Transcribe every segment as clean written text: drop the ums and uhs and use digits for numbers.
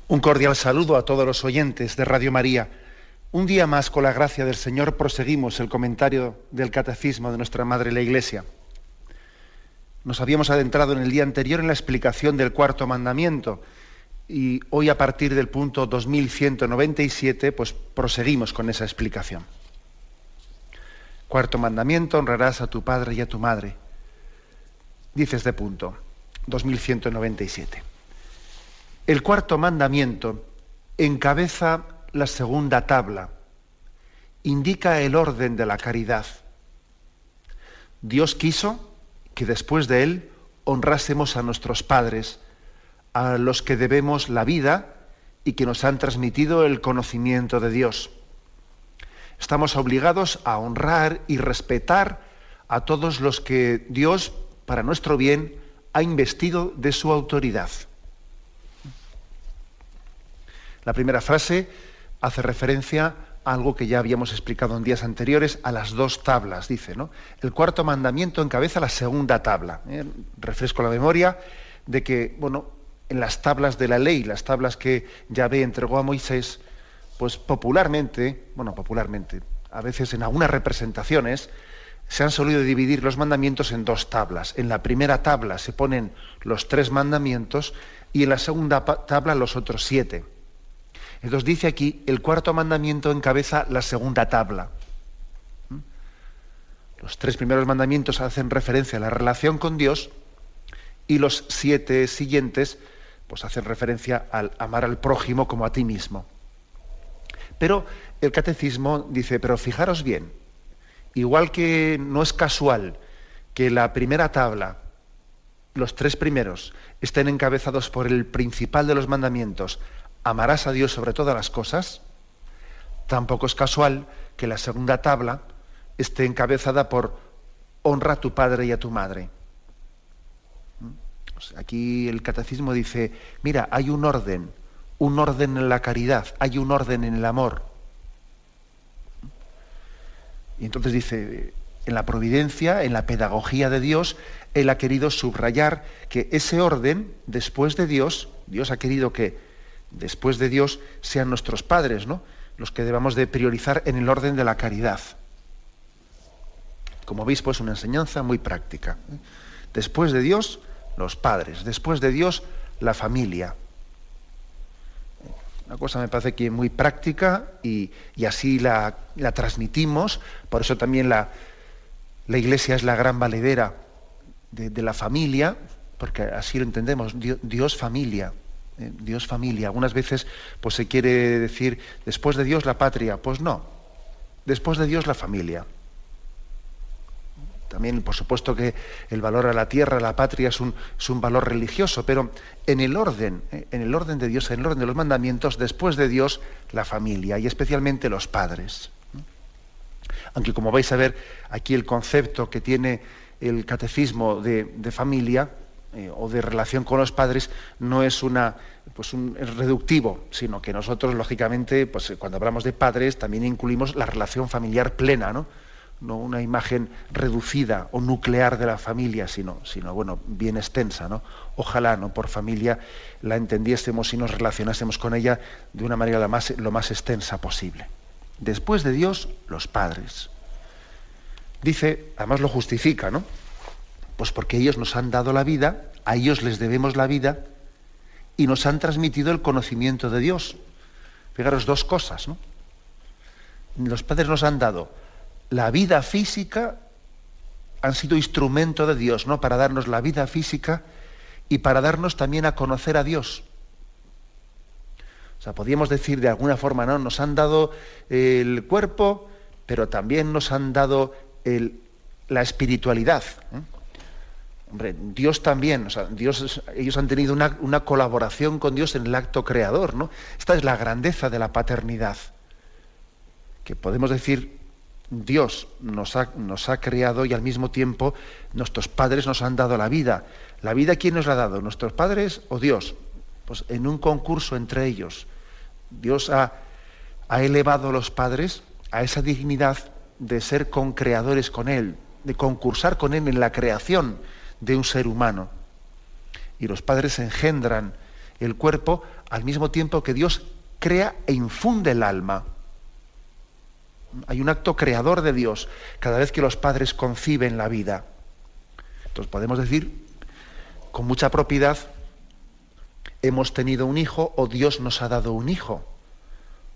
Un cordial saludo a todos los oyentes de Radio María. Un día más, con la gracia del Señor, proseguimos el comentario del Catecismo de nuestra Madre la Iglesia. Nos habíamos adentrado en el día anterior en la explicación del cuarto mandamiento y hoy, a partir del punto 2197, pues proseguimos con esa explicación. Cuarto mandamiento: honrarás a tu padre y a tu madre. Dice este punto, 2197. El cuarto mandamiento encabeza la segunda tabla, indica el orden de la caridad. Dios quiso que después de él honrásemos a nuestros padres, a los que debemos la vida y que nos han transmitido el conocimiento de Dios. Estamos obligados a honrar y respetar a todos los que Dios, para nuestro bien, ha investido de su autoridad. La primera frase hace referencia a algo que ya habíamos explicado en días anteriores, a las dos tablas, dice, ¿no? El cuarto mandamiento encabeza la segunda tabla. Refresco la memoria de que, en las tablas de la ley, las tablas que Yahvé entregó a Moisés, pues popularmente, a veces en algunas representaciones, se han solido dividir los mandamientos en dos tablas. En la primera tabla se ponen los 3 mandamientos y en la segunda tabla los otros 7. Entonces dice aquí, el cuarto mandamiento encabeza la segunda tabla. Los 3 primeros mandamientos hacen referencia a la relación con Dios y los 7 siguientes pues hacen referencia al amar al prójimo como a ti mismo. Pero el catecismo dice, pero fijaros bien, igual que no es casual que la primera tabla, los 3 primeros, estén encabezados por el principal de los mandamientos, amarás a Dios sobre todas las cosas, tampoco es casual que la segunda tabla esté encabezada por honra a tu padre y a tu madre. Aquí el catecismo dice, mira, hay un orden en la caridad, hay un orden en el amor. Y entonces dice, en la providencia, en la pedagogía de Dios, Él ha querido subrayar que ese orden, después de Dios, Dios ha querido que después de Dios sean nuestros padres, ¿no?, los que debamos de priorizar en el orden de la caridad. Como veis, pues una enseñanza muy práctica. Después de Dios, los padres. Después de Dios, la familia. Una cosa me parece que muy práctica y así la transmitimos. Por eso también la Iglesia es la gran valedera de la familia, porque así lo entendemos, Dios familia. Dios familia. Algunas veces pues se quiere decir después de Dios la patria. Pues no. Después de Dios la familia. También, por supuesto, que el valor a la tierra, a la patria, es un valor religioso, pero en el orden de Dios, en el orden de los mandamientos, después de Dios la familia y especialmente los padres. Aunque, como vais a ver, aquí el concepto que tiene el catecismo de familia o de relación con los padres no es es reductivo, sino que nosotros, lógicamente, pues cuando hablamos de padres también incluimos la relación familiar plena, ¿no? No una imagen reducida o nuclear de la familia, sino bien extensa, ¿no? Ojalá, ¿no?, por familia la entendiésemos y nos relacionásemos con ella de una manera lo más extensa posible. Después de Dios, los padres. Dice, además lo justifica, ¿no? Pues porque ellos nos han dado la vida, a ellos les debemos la vida y nos han transmitido el conocimiento de Dios. Fijaros, 2 cosas, ¿no? Los padres nos han dado la vida física, han sido instrumento de Dios, ¿no?, para darnos la vida física y para darnos también a conocer a Dios. O sea, podríamos decir de alguna forma, ¿no?, nos han dado el cuerpo, pero también nos han dado la espiritualidad. Hombre, Dios también, ellos han tenido una colaboración con Dios en el acto creador, ¿no? Esta es la grandeza de la paternidad. Que podemos decir, Dios nos ha creado y al mismo tiempo nuestros padres nos han dado la vida. ¿La vida quién nos la ha dado? ¿Nuestros padres o Dios? Pues en un concurso entre ellos. Dios ha elevado a los padres a esa dignidad de ser concreadores con Él, de concursar con Él en la creación de un ser humano. Y los padres engendran el cuerpo al mismo tiempo que Dios crea e infunde el alma. Hay un acto creador de Dios cada vez que los padres conciben la vida. Entonces podemos decir con mucha propiedad, hemos tenido un hijo o Dios nos ha dado un hijo.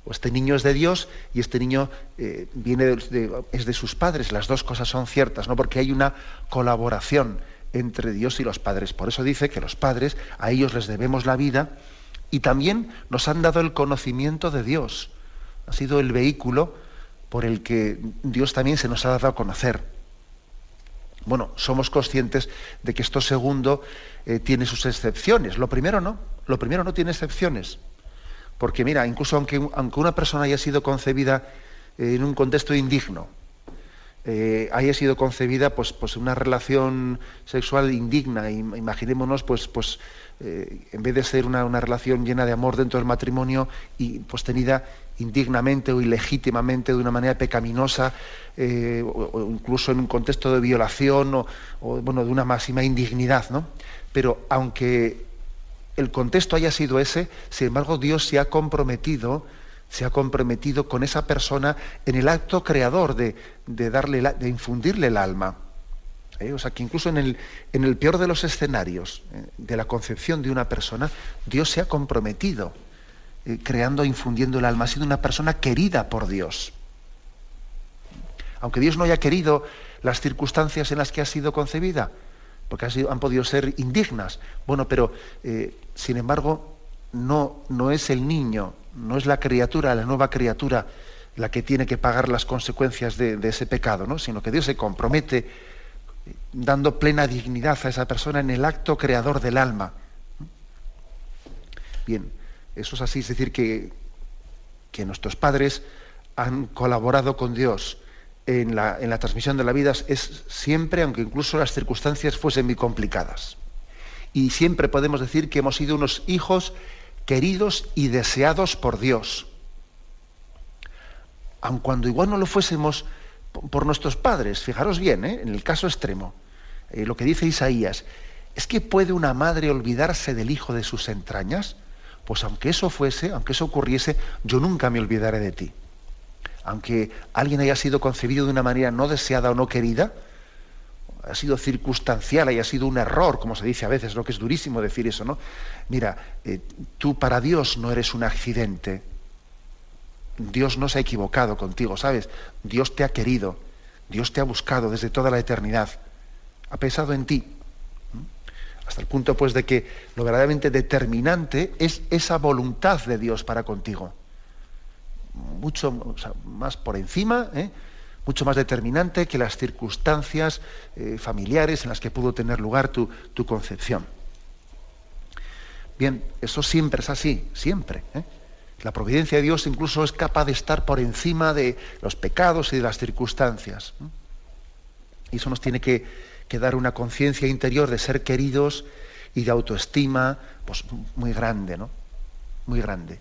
O este niño es de Dios y este niño es de sus padres. Las dos cosas son ciertas, ¿no? Porque hay una colaboración entre Dios y los padres. Por eso dice que los padres, a ellos les debemos la vida y también nos han dado el conocimiento de Dios. Ha sido el vehículo por el que Dios también se nos ha dado a conocer. Bueno, somos conscientes de que esto segundo tiene sus excepciones. Lo primero no tiene excepciones. Porque mira, incluso aunque una persona haya sido concebida en un contexto indigno, haya sido concebida pues en una relación sexual indigna, imaginémonos en vez de ser una relación llena de amor dentro del matrimonio y pues tenida indignamente o ilegítimamente de una manera pecaminosa, o incluso en un contexto de violación o de una máxima indignidad, ¿no? Pero aunque el contexto haya sido ese, sin embargo Dios se ha comprometido con esa persona en el acto creador de infundirle el alma. O sea que incluso en el peor de los escenarios de la concepción de una persona, Dios se ha comprometido creando, infundiendo el alma, ha sido una persona querida por Dios. Aunque Dios no haya querido las circunstancias en las que ha sido concebida, porque han podido ser indignas. Bueno, pero sin embargo no es el niño, no es la criatura, la nueva criatura, la que tiene que pagar las consecuencias de ese pecado, ¿no? Sino que Dios se compromete dando plena dignidad a esa persona en el acto creador del alma. Bien, eso es así, es decir, que nuestros padres han colaborado con Dios en la transmisión de la vida es siempre, aunque incluso las circunstancias fuesen muy complicadas. Y siempre podemos decir que hemos sido unos hijos queridos y deseados por Dios. Aun cuando igual no lo fuésemos por nuestros padres, fijaros bien, en el caso extremo, lo que dice Isaías, ¿es que puede una madre olvidarse del hijo de sus entrañas? Pues aunque eso ocurriese, yo nunca me olvidaré de ti. Aunque alguien haya sido concebido de una manera no deseada o no querida, ha sido circunstancial, haya sido un error, como se dice a veces, lo que es durísimo decir eso, ¿no? Mira, tú para Dios no eres un accidente. Dios no se ha equivocado contigo, ¿sabes? Dios te ha querido, Dios te ha buscado desde toda la eternidad, ha pensado en ti. Hasta el punto, pues, de que lo verdaderamente determinante es esa voluntad de Dios para contigo. Mucho más por encima, mucho más determinante que las circunstancias familiares en las que pudo tener lugar tu concepción. Bien, eso siempre es así, siempre. La providencia de Dios incluso es capaz de estar por encima de los pecados y de las circunstancias. Y eso nos tiene que dar una conciencia interior de ser queridos y de autoestima, pues muy grande, ¿no? Muy grande.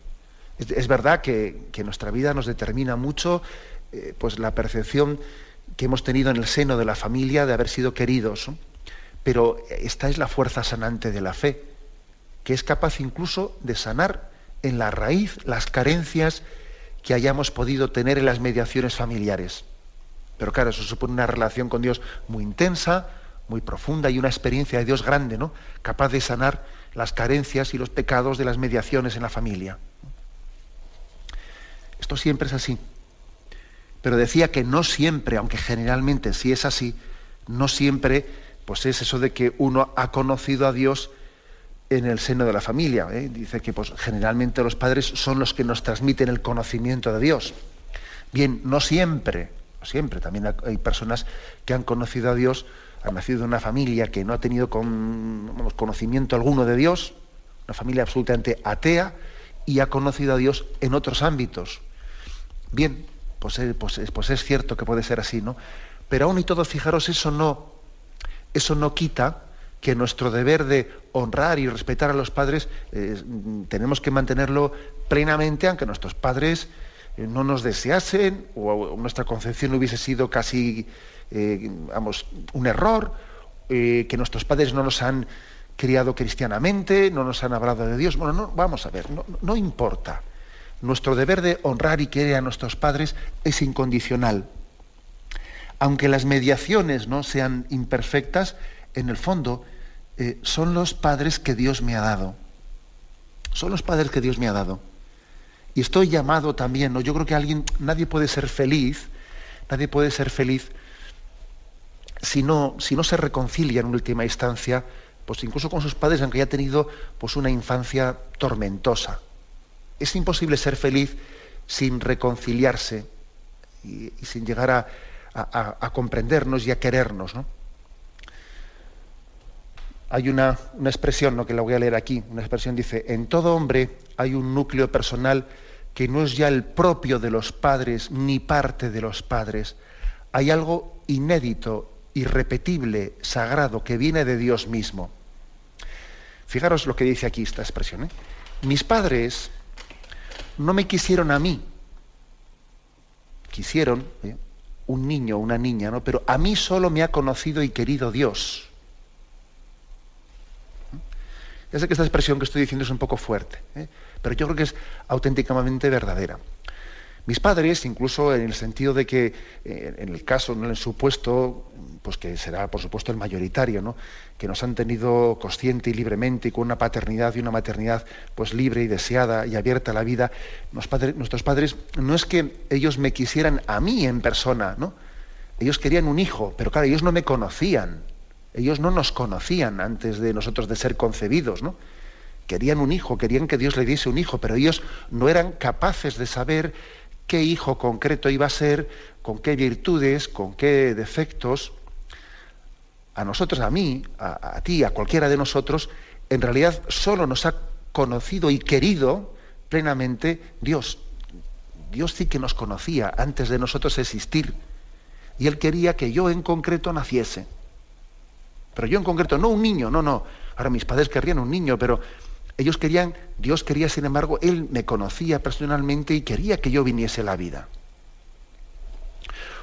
Es verdad que nuestra vida nos determina mucho pues la percepción que hemos tenido en el seno de la familia de haber sido queridos, ¿no? Pero esta es la fuerza sanante de la fe, que es capaz incluso de sanar en la raíz las carencias que hayamos podido tener en las mediaciones familiares. Pero claro, eso supone una relación con Dios muy intensa, muy profunda y una experiencia de Dios grande, ¿no? Capaz de sanar las carencias y los pecados de las mediaciones en la familia. Esto siempre es así. Pero decía que no siempre, aunque generalmente sí es así, no siempre pues es eso de que uno ha conocido a Dios en el seno de la familia. Dice que pues, generalmente los padres son los que nos transmiten el conocimiento de Dios. Bien, no siempre. También hay personas que han conocido a Dios, han nacido en una familia que no ha tenido conocimiento alguno de Dios, una familia absolutamente atea, y ha conocido a Dios en otros ámbitos. Bien, pues es cierto que puede ser así, ¿no? Pero aún y todo, fijaros, eso no quita que nuestro deber de honrar y respetar a los padres tenemos que mantenerlo plenamente, aunque nuestros padres no nos deseasen o nuestra concepción hubiese sido casi un error, que nuestros padres no nos han criado cristianamente, no nos han hablado de Dios. Bueno, no, vamos a ver, no importa. Nuestro deber de honrar y querer a nuestros padres es incondicional. Aunque las mediaciones no sean imperfectas, en el fondo son los padres que Dios me ha dado. Son los padres que Dios me ha dado. Y estoy llamado también, ¿no? Yo creo que nadie puede ser feliz si no se reconcilia en última instancia, pues incluso con sus padres, aunque haya tenido pues una infancia tormentosa. Es imposible ser feliz sin reconciliarse y sin llegar a comprendernos y a querernos, ¿no? Hay una expresión, ¿no?, que la voy a leer aquí. Una expresión dice: en todo hombre hay un núcleo personal que no es ya el propio de los padres ni parte de los padres. Hay algo inédito, irrepetible, sagrado, que viene de Dios mismo. Fijaros lo que dice aquí esta expresión, ¿eh? Mis padres no me quisieron a mí. Quisieron un niño o una niña, ¿no? Pero a mí solo me ha conocido y querido Dios. Ya sé que esta expresión que estoy diciendo es un poco fuerte, pero yo creo que es auténticamente verdadera. Mis padres, incluso en el sentido de que, en el caso, en el supuesto, pues que será por supuesto el mayoritario, ¿no?, que nos han tenido consciente y libremente y con una paternidad y una maternidad pues libre y deseada y abierta a la vida, nuestros padres, no es que ellos me quisieran a mí en persona, ¿no? Ellos querían un hijo, pero claro, ellos no me conocían. Ellos no nos conocían antes de nosotros de ser concebidos, ¿no? Querían un hijo, querían que Dios le diese un hijo, pero ellos no eran capaces de saber qué hijo concreto iba a ser, con qué virtudes, con qué defectos. A nosotros, a mí, a ti, a cualquiera de nosotros, en realidad solo nos ha conocido y querido plenamente Dios. Dios sí que nos conocía antes de nosotros existir. Y Él quería que yo en concreto naciese. Pero yo en concreto, no un niño, no. Ahora mis padres querrían un niño, pero ellos querían, Dios quería, sin embargo, Él me conocía personalmente y quería que yo viniese a la vida.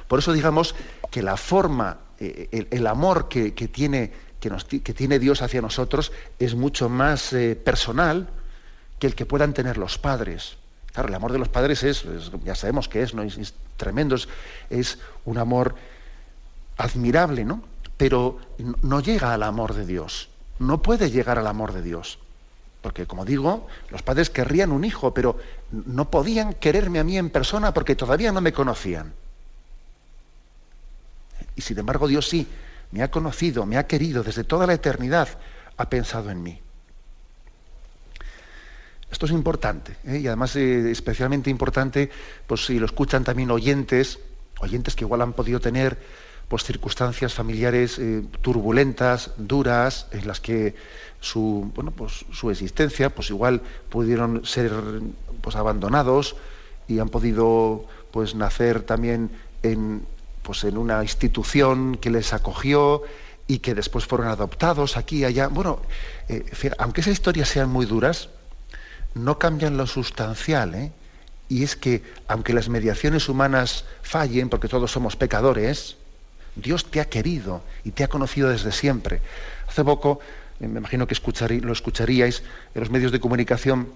Por eso digamos que la forma, el amor que tiene Dios hacia nosotros es mucho más personal que el que puedan tener los padres. Claro, el amor de los padres ya sabemos que es, ¿no? Es tremendo, es un amor admirable, ¿no? Pero no llega al amor de Dios, no puede llegar al amor de Dios. Porque, como digo, los padres querrían un hijo, pero no podían quererme a mí en persona porque todavía no me conocían. Y sin embargo Dios sí, me ha conocido, me ha querido, desde toda la eternidad ha pensado en mí. Esto es importante, y además especialmente importante, pues si lo escuchan también oyentes que igual han podido tener pues circunstancias familiares turbulentas, duras, en las que su existencia, pues igual pudieron ser pues abandonados y han podido pues nacer también en una institución que les acogió y que después fueron adoptados aquí y allá. Bueno, aunque esas historias sean muy duras, no cambian lo sustancial, y es que aunque las mediaciones humanas fallen, porque todos somos pecadores, Dios te ha querido y te ha conocido desde siempre. Hace poco, me imagino que lo escucharíais, en los medios de comunicación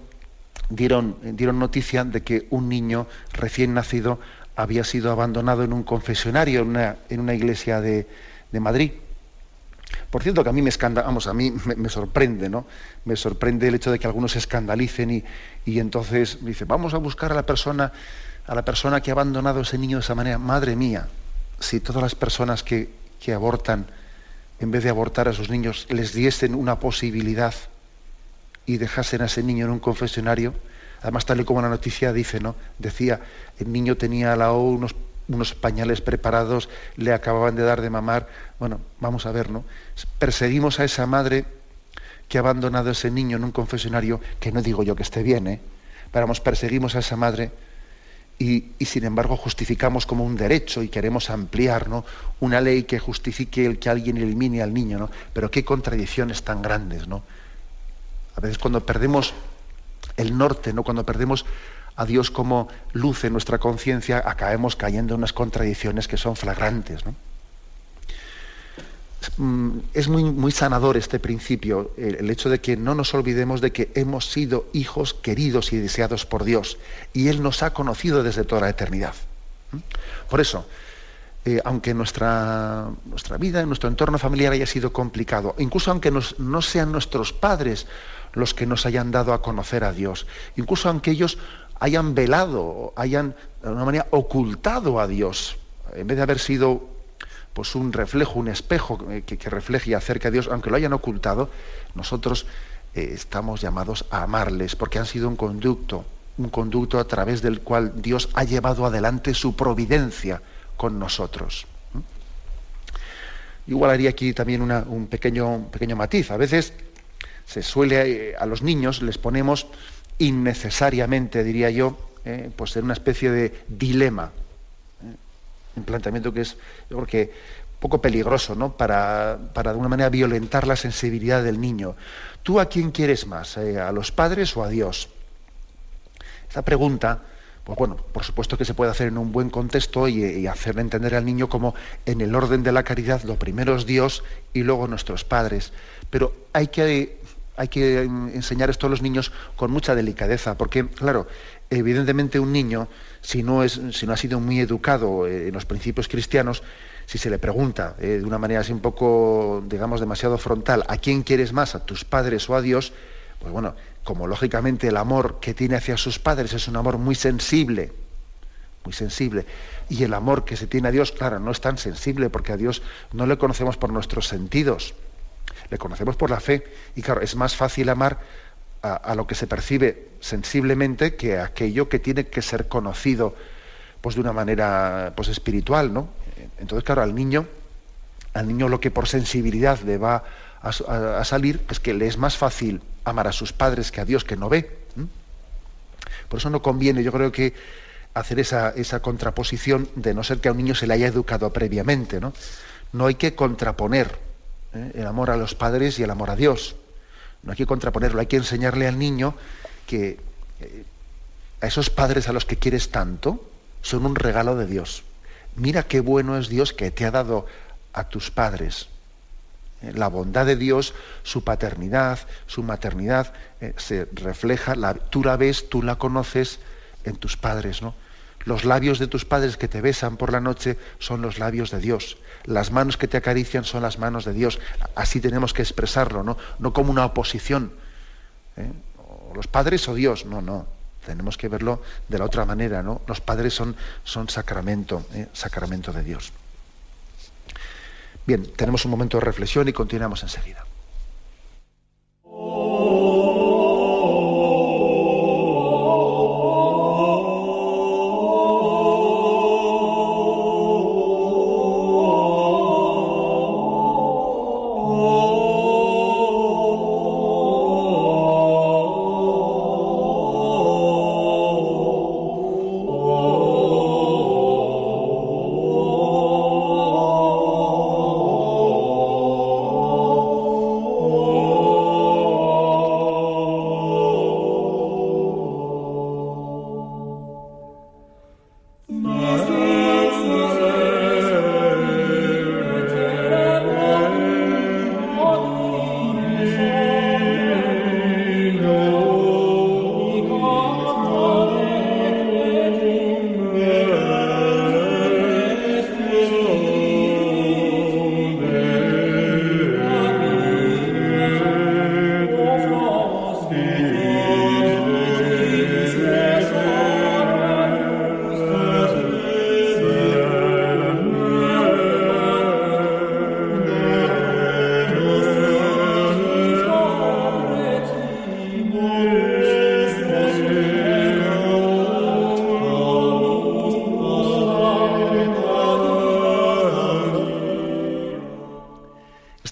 dieron noticia de que un niño recién nacido había sido abandonado en un confesionario en una iglesia de Madrid. Por cierto, que a mí me sorprende, ¿no? Me sorprende el hecho de que algunos se escandalicen y entonces dice, vamos a buscar a la persona que ha abandonado a ese niño de esa manera. Madre mía, si todas las personas que abortan, en vez de abortar a sus niños, les diesen una posibilidad y dejasen a ese niño en un confesionario, además tal y como la noticia dice, ¿no? Decía, el niño tenía al lado unos pañales preparados, le acababan de dar de mamar. Bueno, vamos a ver, ¿no? Perseguimos a esa madre que ha abandonado a ese niño en un confesionario, que no digo yo que esté bien, pero vamos, perseguimos a esa madre y sin embargo justificamos como un derecho y queremos ampliar, ¿no?, una ley que justifique el que alguien elimine al niño, ¿no? Pero qué contradicciones tan grandes, ¿no? A veces cuando perdemos el norte, ¿no?, cuando perdemos a Dios como luz en nuestra conciencia, acabamos cayendo en unas contradicciones que son flagrantes, ¿no? Es muy, muy sanador este principio, el hecho de que no nos olvidemos de que hemos sido hijos queridos y deseados por Dios, y Él nos ha conocido desde toda la eternidad. Por eso, aunque nuestra vida, nuestro entorno familiar haya sido complicado, incluso aunque no sean nuestros padres los que nos hayan dado a conocer a Dios, incluso aunque ellos hayan velado, hayan de alguna manera ocultado a Dios, en vez de haber sido pues un reflejo, un espejo que refleje y acerque a Dios, aunque lo hayan ocultado, nosotros estamos llamados a amarles, porque han sido un conducto a través del cual Dios ha llevado adelante su providencia con nosotros. Igual haría aquí también un pequeño matiz. A veces se suele, a los niños les ponemos innecesariamente, diría yo, pues en una especie de dilema. Un planteamiento que es, yo creo que un poco peligroso, ¿no? Para de alguna manera violentar la sensibilidad del niño. ¿Tú a quién quieres más? ¿A los padres o a Dios? Esta pregunta, pues bueno, por supuesto que se puede hacer en un buen contexto y hacerle entender al niño como en el orden de la caridad lo primero es Dios y luego nuestros padres. Pero hay que enseñar esto a los niños con mucha delicadeza, porque, claro, evidentemente un niño, si no ha sido muy educado en los principios cristianos, si se le pregunta de una manera así un poco, digamos, demasiado frontal, ¿a quién quieres más, a tus padres o a Dios? Pues bueno, como lógicamente el amor que tiene hacia sus padres es un amor muy sensible, y el amor que se tiene a Dios, claro, no es tan sensible, porque a Dios no le conocemos por nuestros sentidos, le conocemos por la fe, y claro, es más fácil amar a lo que se percibe sensiblemente que a aquello que tiene que ser conocido pues de una manera pues espiritual, ¿no? Entonces, claro, al niño lo que por sensibilidad le va a salir es que le es más fácil amar a sus padres que a Dios, que no ve. Por eso no conviene, yo creo que hacer esa contraposición, de no ser que a un niño se le haya educado previamente, ¿no? No hay que contraponer el amor a los padres y el amor a Dios. No hay que contraponerlo, hay que enseñarle al niño que a esos padres a los que quieres tanto son un regalo de Dios. Mira qué bueno es Dios que te ha dado a tus padres. La bondad de Dios, su paternidad, su maternidad, se refleja, tú la ves, tú la conoces en tus padres, ¿no? Los labios de tus padres que te besan por la noche son los labios de Dios. Las manos que te acarician son las manos de Dios. Así tenemos que expresarlo, ¿no? No como una oposición. O los padres o Dios. No. Tenemos que verlo de la otra manera, ¿no? Los padres son sacramento, sacramento de Dios. Bien, tenemos un momento de reflexión y continuamos enseguida.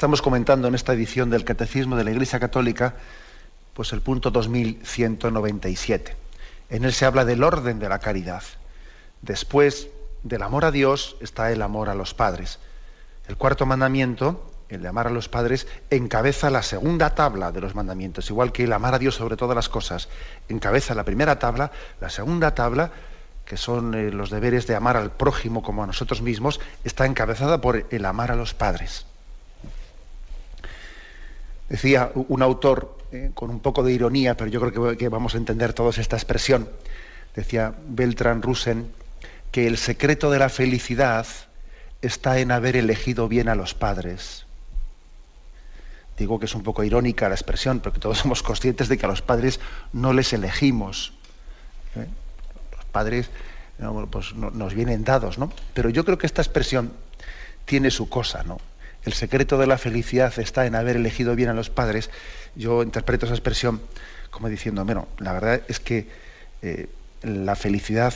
Estamos comentando en esta edición del Catecismo de la Iglesia Católica, pues el punto 2197. En él se habla del orden de la caridad. Después del amor a Dios está el amor a los padres. El cuarto mandamiento, el de amar a los padres, encabeza la segunda tabla de los mandamientos, igual que el amar a Dios sobre todas las cosas encabeza la primera tabla, la segunda tabla, que son los deberes de amar al prójimo como a nosotros mismos, está encabezada por el amar a los padres. Decía un autor, con un poco de ironía, pero yo creo que vamos a entender todos esta expresión, decía Bertrand Russell, que el secreto de la felicidad está en haber elegido bien a los padres. Digo que es un poco irónica la expresión, porque todos somos conscientes de que a los padres no les elegimos. Los padres pues nos vienen dados, ¿no? Pero yo creo que esta expresión tiene su cosa, ¿no? El secreto de la felicidad está en haber elegido bien a los padres. Yo interpreto esa expresión como diciendo, bueno, la verdad es que la felicidad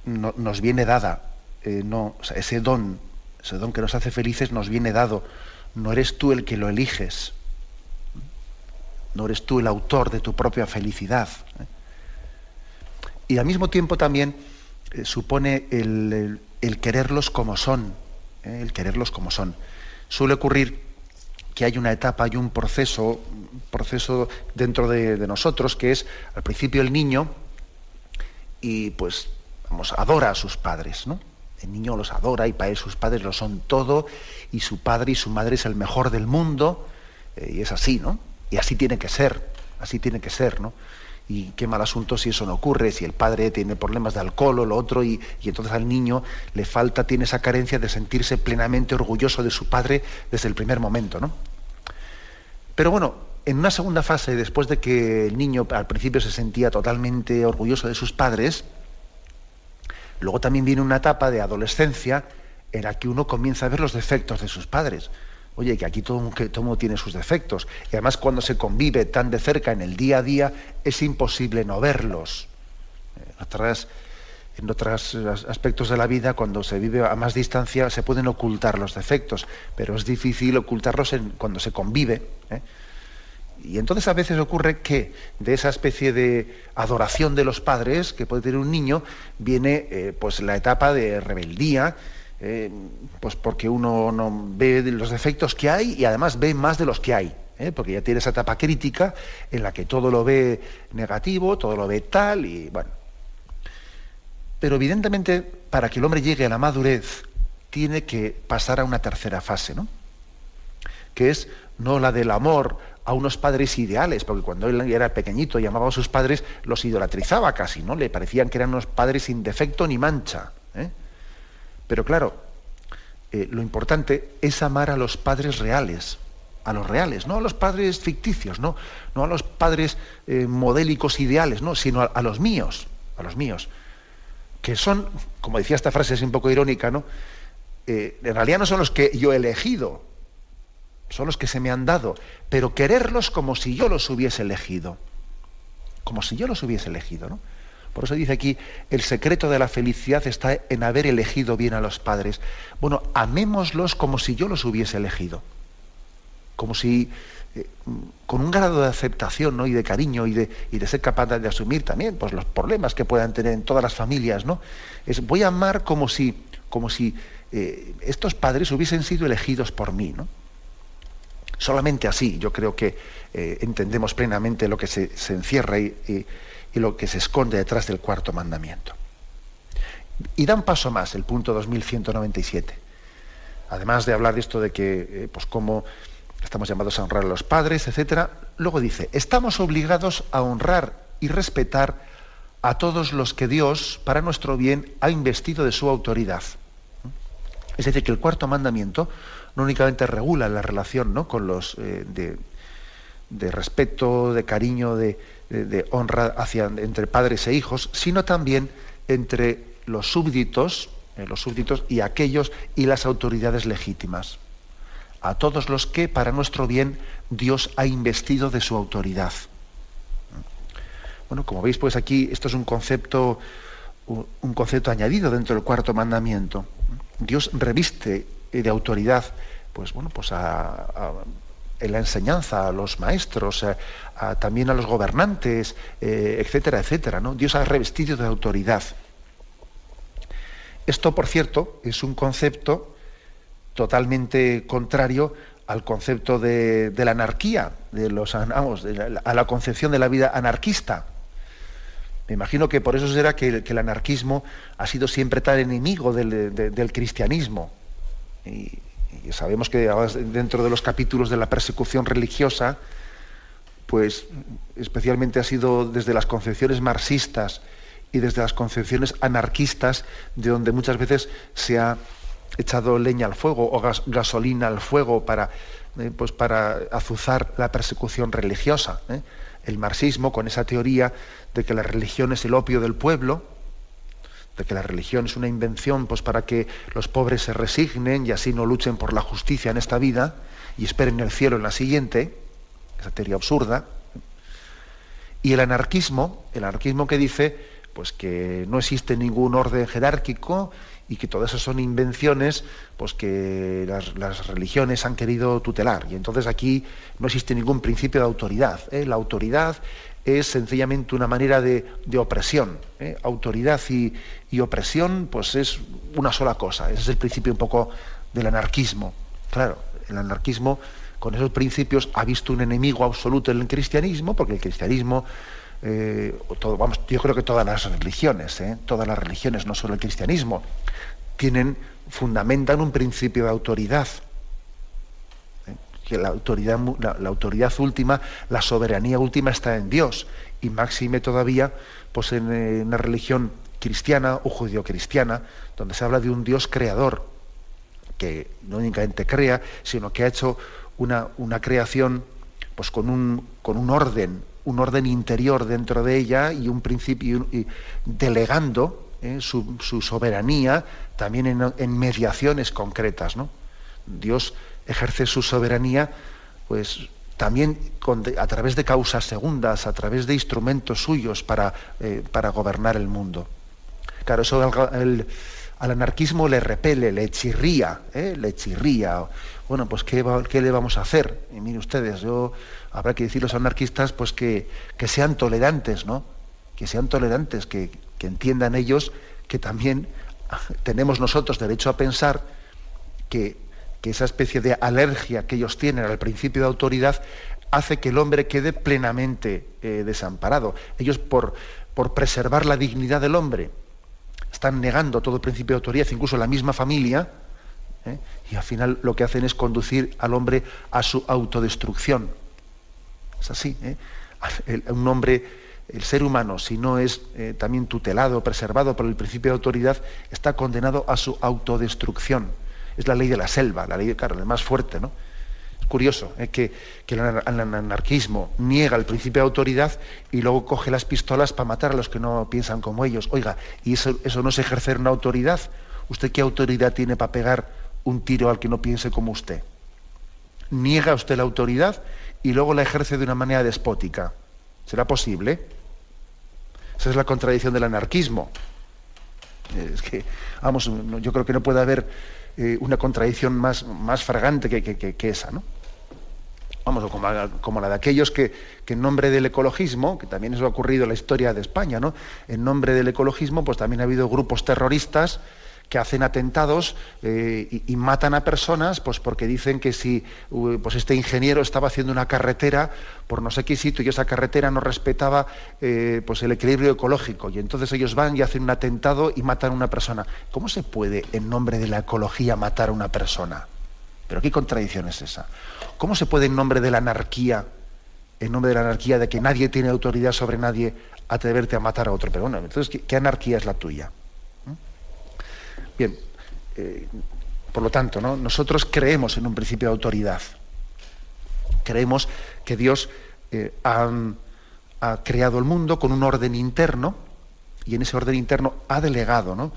nos viene dada, o sea, ese don que nos hace felices nos viene dado. No eres tú el que lo eliges. No eres tú el autor de tu propia felicidad. Y al mismo tiempo también supone el quererlos como son. El quererlos como son. Suele ocurrir que hay una etapa y un proceso dentro de nosotros, que es al principio el niño y pues adora a sus padres, ¿no? El niño los adora y para él sus padres lo son todo, y su padre y su madre es el mejor del mundo, y es así, ¿no? Y así tiene que ser, ¿no? Y qué mal asunto si eso no ocurre, si el padre tiene problemas de alcohol o lo otro, y entonces al niño tiene esa carencia de sentirse plenamente orgulloso de su padre desde el primer momento, ¿no? Pero bueno, en una segunda fase, después de que el niño al principio se sentía totalmente orgulloso de sus padres, luego también viene una etapa de adolescencia en la que uno comienza a ver los defectos de sus padres. Oye, que aquí todo mundo tiene sus defectos. Y además cuando se convive tan de cerca en el día a día, es imposible no verlos. En otros aspectos de la vida, cuando se vive a más distancia, se pueden ocultar los defectos, pero es difícil ocultarlos cuando se convive. Y entonces a veces ocurre que de esa especie de adoración de los padres que puede tener un niño, viene pues la etapa de rebeldía, pues porque uno no ve los defectos que hay y además ve más de los que hay, porque ya tiene esa etapa crítica en la que todo lo ve negativo, todo lo ve tal, y bueno. Pero evidentemente, para que el hombre llegue a la madurez, tiene que pasar a una tercera fase, ¿no? Que es no la del amor a unos padres ideales, porque cuando él era pequeñito y amaba a sus padres, los idolatrizaba casi, ¿no? Le parecían que eran unos padres sin defecto ni mancha, Pero claro, lo importante es amar a los padres reales, a los reales, no a los padres ficticios, no a los padres modélicos ideales, no, sino a los míos, que son, como decía esta frase, es un poco irónica, ¿no? En realidad no son los que yo he elegido, son los que se me han dado, pero quererlos como si yo los hubiese elegido, ¿no? Por eso dice aquí, el secreto de la felicidad está en haber elegido bien a los padres. Bueno, amémoslos como si yo los hubiese elegido. Como si, con un grado de aceptación, ¿no? Y de cariño y de ser capaz de asumir también pues, los problemas que puedan tener en todas las familias, ¿no? Voy a amar como si estos padres hubiesen sido elegidos por mí, ¿no? Solamente así yo creo que entendemos plenamente lo que se encierra y lo que se esconde detrás del cuarto mandamiento. Y da un paso más, el punto 2197. Además de hablar de esto de que, pues cómo estamos llamados a honrar a los padres, etcétera, luego dice, estamos obligados a honrar y respetar a todos los que Dios, para nuestro bien, ha investido de su autoridad. Es decir, que el cuarto mandamiento no únicamente regula la relación, ¿no?, con los de respeto, de cariño, de honra entre padres e hijos, sino también entre los súbditos y aquellos y las autoridades legítimas. A todos los que, para nuestro bien, Dios ha investido de su autoridad. Bueno, como veis, pues aquí esto es un concepto añadido dentro del cuarto mandamiento. Dios reviste de autoridad, pues bueno, pues en la enseñanza, a los maestros, también a los gobernantes, etcétera, etcétera, ¿no? Dios ha revestido de autoridad. Esto, por cierto, es un concepto totalmente contrario al concepto de la anarquía, a la concepción de la vida anarquista. Me imagino que por eso será que el anarquismo ha sido siempre tan enemigo del cristianismo. Y sabemos que dentro de los capítulos de la persecución religiosa pues especialmente ha sido desde las concepciones marxistas y desde las concepciones anarquistas, de donde muchas veces se ha echado leña al fuego o gasolina al fuego para azuzar la persecución religiosa. El marxismo, con esa teoría de que la religión es el opio del pueblo, de que la religión es una invención pues para que los pobres se resignen y así no luchen por la justicia en esta vida y esperen el cielo en la siguiente, esa teoría absurda. Y el anarquismo que dice pues que no existe ningún orden jerárquico y que todas esas son invenciones pues que las religiones han querido tutelar. Y entonces aquí no existe ningún principio de autoridad. La autoridad es sencillamente una manera de opresión. Autoridad y opresión pues es una sola cosa. Ese es el principio un poco del anarquismo. Claro, el anarquismo con esos principios ha visto un enemigo absoluto en el cristianismo, porque el cristianismo, yo creo que todas las religiones, no solo el cristianismo, fundamentan un principio de autoridad. Que la autoridad última, la soberanía última está en Dios, y máxime todavía pues en la religión cristiana o judeocristiana, donde se habla de un Dios creador, que no únicamente crea, sino que ha hecho una creación pues con un orden interior dentro de ella y un principio, y delegando su soberanía también en mediaciones concretas, ¿no? Dios ejerce su soberanía pues también a través de causas segundas, a través de instrumentos suyos para gobernar el mundo. Claro, eso al anarquismo le repele, le chirría. Bueno, pues ¿qué le vamos a hacer? Y miren ustedes, habrá que decir a los anarquistas pues que sean tolerantes, ¿no? Que sean tolerantes, que entiendan ellos que también tenemos nosotros derecho a pensar que esa especie de alergia que ellos tienen al principio de autoridad hace que el hombre quede plenamente desamparado. Ellos por preservar la dignidad del hombre están negando todo principio de autoridad, incluso la misma familia, y al final lo que hacen es conducir al hombre a su autodestrucción. Es así. Un hombre, el ser humano, si no es también tutelado, preservado por el principio de autoridad, está condenado a su autodestrucción. Es la ley de la selva, la ley, claro, la más fuerte, ¿no? Es curioso que el anarquismo niega el principio de autoridad y luego coge las pistolas para matar a los que no piensan como ellos. Oiga, ¿y eso no es ejercer una autoridad? ¿Usted qué autoridad tiene para pegar un tiro al que no piense como usted? Niega usted la autoridad y luego la ejerce de una manera despótica. ¿Será posible? Esa es la contradicción del anarquismo. Es que, vamos, yo creo que no puede haber una contradicción más fragante que esa, ¿no? Vamos, como la de aquellos que en nombre del ecologismo, que también eso ha ocurrido en la historia de España, ¿no? En nombre del ecologismo, pues también ha habido grupos terroristas que hacen atentados y matan a personas pues porque dicen que si pues este ingeniero estaba haciendo una carretera por no sé qué sitio y esa carretera no respetaba pues el equilibrio ecológico, y entonces ellos van y hacen un atentado y matan a una persona. ¿Cómo se puede en nombre de la ecología matar a una persona? ¿Pero qué contradicción es esa? ¿Cómo se puede en nombre de la anarquía, de que nadie tiene autoridad sobre nadie, atreverte a matar a otro? Pero bueno, entonces ¿qué anarquía es la tuya? Bien, por lo tanto, ¿no? Nosotros creemos en un principio de autoridad. Creemos que Dios ha creado el mundo con un orden interno, y en ese orden interno ha delegado, ¿no?,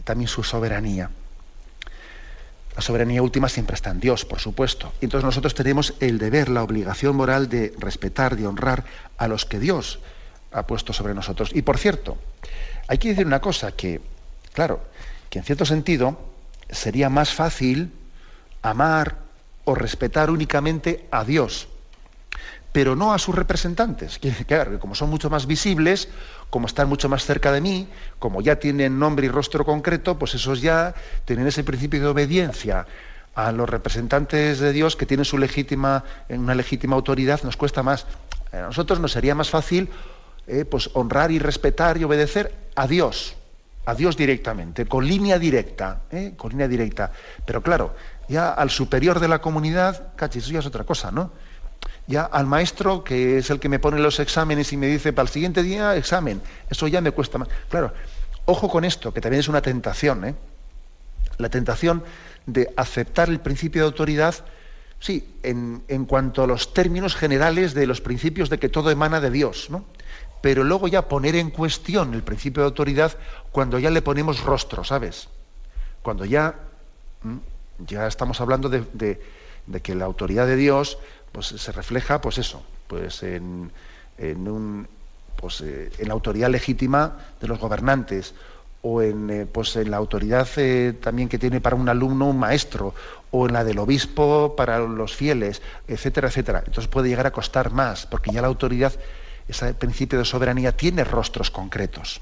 también su soberanía. La soberanía última siempre está en Dios, por supuesto. Y entonces nosotros tenemos el deber, la obligación moral de respetar, de honrar a los que Dios ha puesto sobre nosotros. Y por cierto, hay que decir una cosa, que, claro, que en cierto sentido sería más fácil amar o respetar únicamente a Dios, pero no a sus representantes. Claro, que como son mucho más visibles, como están mucho más cerca de mí, como ya tienen nombre y rostro concreto, pues esos ya tienen ese principio de obediencia a los representantes de Dios, que tienen una legítima autoridad, nos cuesta más. A nosotros nos sería más fácil pues honrar y respetar y obedecer a Dios directamente, con línea directa. Pero claro, ya al superior de la comunidad, cachis, eso ya es otra cosa, ¿no? Ya al maestro, que es el que me pone los exámenes y me dice, para el siguiente día, examen, eso ya me cuesta más. Claro, ojo con esto, que también es una tentación, ¿eh? La tentación de aceptar el principio de autoridad, sí, en cuanto a los términos generales de los principios de que todo emana de Dios, ¿no? Pero luego ya poner en cuestión el principio de autoridad cuando ya le ponemos rostro, ¿sabes? Cuando ya estamos hablando de que la autoridad de Dios pues se refleja, pues eso, pues en la autoridad legítima de los gobernantes, o en la autoridad también que tiene para un alumno un maestro, o en la del obispo para los fieles, etcétera, etcétera. Entonces puede llegar a costar más, porque ya la autoridad, ese principio de soberanía, tiene rostros concretos.